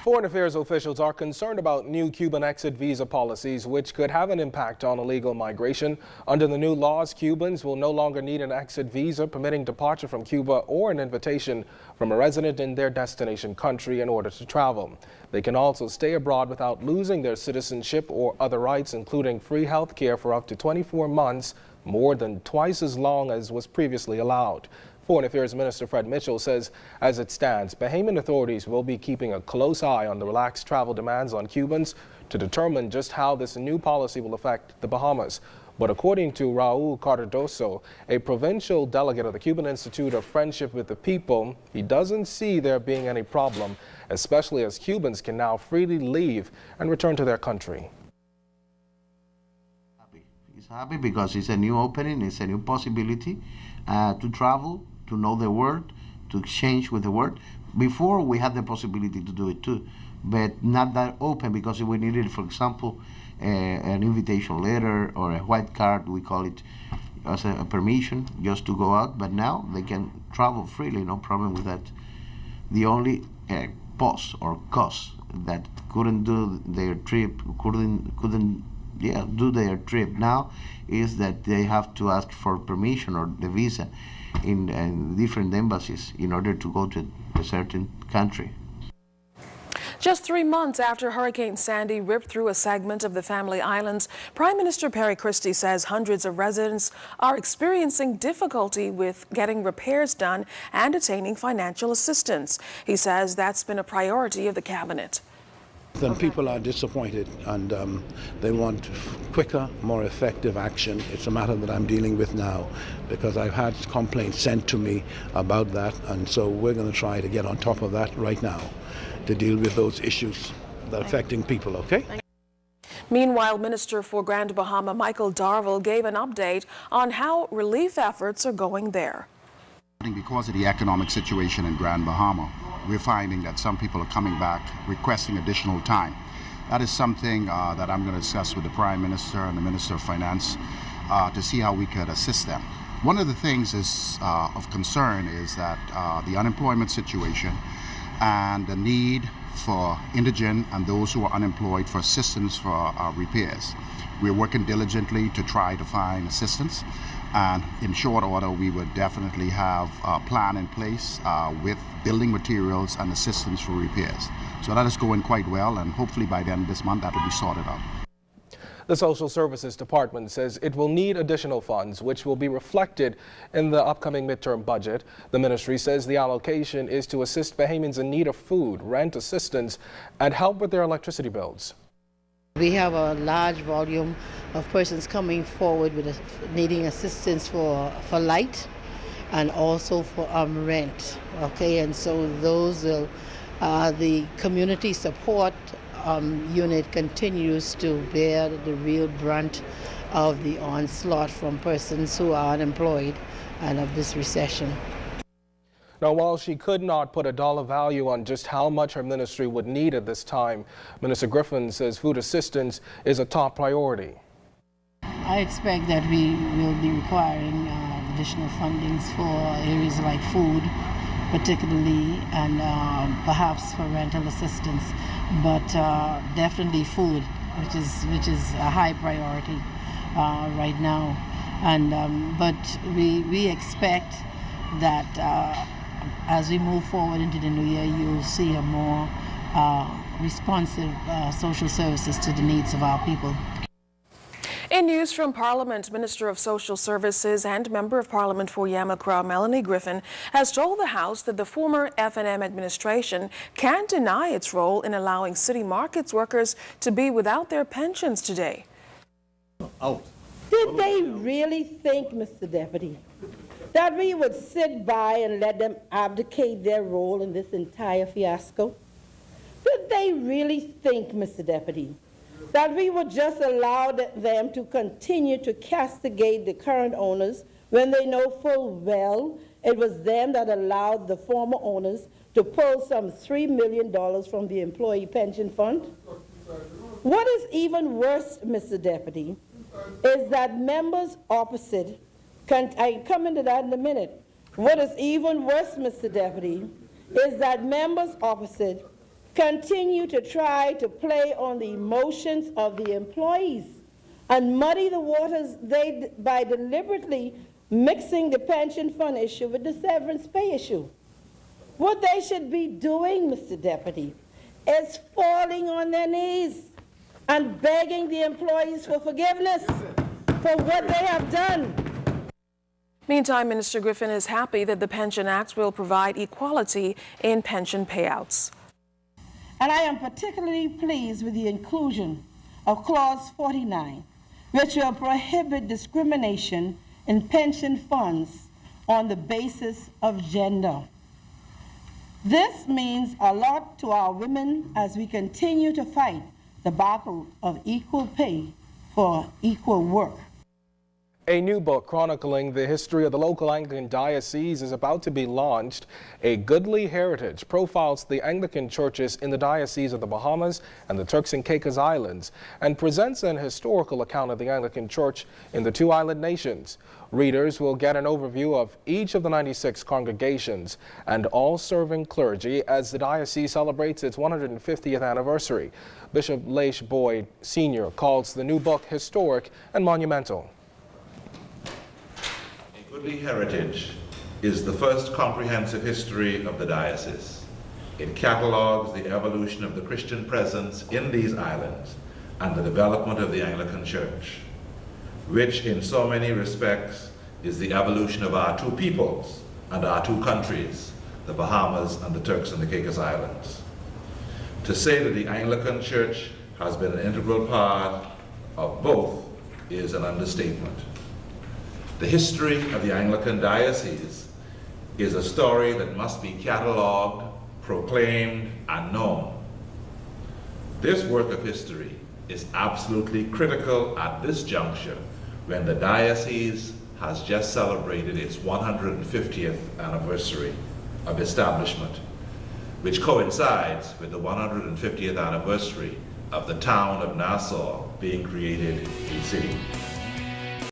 Foreign affairs officials are concerned about new Cuban exit visa policies, which could have an impact on illegal migration. Under the new laws, Cubans will no longer need an exit visa permitting departure from Cuba or an invitation from a resident in their destination country in order to travel. They can also stay abroad without losing their citizenship or other rights, including free health care for up to 24 months, more than twice as long as was previously allowed. Foreign Affairs Minister Fred Mitchell says, as it stands, Bahamian authorities will be keeping a close eye on the relaxed travel demands on Cubans to determine just how this new policy will affect the Bahamas. But according to Raul Cardoso, a provincial delegate of the Cuban Institute of Friendship with the People, he doesn't see there being any problem, especially as Cubans can now freely leave and return to their country. He's happy because it's a new opening, it's a new possibility to travel, to know the world, to exchange with the world. Before we had the possibility to do it too, but not that open because we needed, for example, an invitation letter or a white card, we call it, as a permission just to go out. But now they can travel freely, no problem with that. The only post or cost that couldn't do their trip, couldn't do their trip now is that they have to ask for permission or the visa in different embassies in order to go to a certain country. Just 3 months after Hurricane Sandy ripped through a segment of the Family Islands, Prime Minister Perry Christie says hundreds of residents are experiencing difficulty with getting repairs done and attaining financial assistance. He says that's been a priority of the cabinet. Then people are disappointed and they want quicker, more effective action. It's a matter that I'm dealing with now because I've had complaints sent to me about that, and so we're going to try to get on top of that right now to deal with those issues that are affecting people, okay? Meanwhile, Minister for Grand Bahama Michael Darville gave an update on how relief efforts are going there. Because of the economic situation in Grand Bahama, we're finding that some people are coming back requesting additional time. That is something that I'm going to discuss with the Prime Minister and the Minister of Finance to see how we could assist them. One of the things of concern is that the unemployment situation and the need for indigent and those who are unemployed for assistance for repairs. We're working diligently to try to find assistance. And in short order, we would definitely have a plan in place with building materials and assistance for repairs. So that is going quite well, and hopefully by the end of this month that will be sorted out. The Social Services Department says it will need additional funds, which will be reflected in the upcoming midterm budget. The ministry says the allocation is to assist Bahamians in need of food, rent assistance, and help with their electricity bills. We have a large volume of persons coming forward with needing assistance for light and also for rent. Okay, and so those will, the community support unit continues to bear the real brunt of the onslaught from persons who are unemployed and of this recession. Now, while she could not put a dollar value on just how much her ministry would need at this time, Minister Griffin says food assistance is a top priority. I expect that we will be requiring additional fundings for areas like food, particularly, and perhaps for rental assistance, but definitely food, which is a high priority right now. And but we expect that as we move forward into the new year, you'll see a more responsive social services to the needs of our people. In news from Parliament, Minister of Social Services and Member of Parliament for Yamakra, Melanie Griffin, has told the House that the former F&M administration can't deny its role in allowing city markets workers to be without their pensions today. Did they really think, Mr. Deputy, that we would sit by and let them abdicate their role in this entire fiasco? Did they really think, Mr. Deputy, that we would just allow them to continue to castigate the current owners when they know full well it was them that allowed the former owners to pull some $3 million from the employee pension fund? What is even worse, Mr. Deputy, is that members opposite, I come into that in a minute. What is even worse, Mr. Deputy, is that members opposite continue to try to play on the emotions of the employees and muddy the waters by deliberately mixing the pension fund issue with the severance pay issue. What they should be doing, Mr. Deputy, is falling on their knees and begging the employees for forgiveness for what they have done. Meantime, Minister Griffin is happy that the Pension Act will provide equality in pension payouts. And I am particularly pleased with the inclusion of Clause 49, which will prohibit discrimination in pension funds on the basis of gender. This means a lot to our women as we continue to fight the battle of equal pay for equal work. A new book chronicling the history of the local Anglican diocese is about to be launched. A Goodly Heritage profiles the Anglican churches in the Diocese of the Bahamas and the Turks and Caicos Islands and presents an historical account of the Anglican Church in the two island nations. Readers will get an overview of each of the 96 congregations and all serving clergy as the diocese celebrates its 150th anniversary. Bishop Leish Boyd Sr. calls the new book historic and monumental. Goodly Heritage is the first comprehensive history of the diocese. It catalogues the evolution of the Christian presence in these islands and the development of the Anglican Church, which in so many respects is the evolution of our two peoples and our two countries, the Bahamas and the Turks and the Caicos Islands. To say that the Anglican Church has been an integral part of both is an understatement. The history of the Anglican diocese is a story that must be catalogued, proclaimed, and known. This work of history is absolutely critical at this juncture when the diocese has just celebrated its 150th anniversary of establishment, which coincides with the 150th anniversary of the town of Nassau being created a city.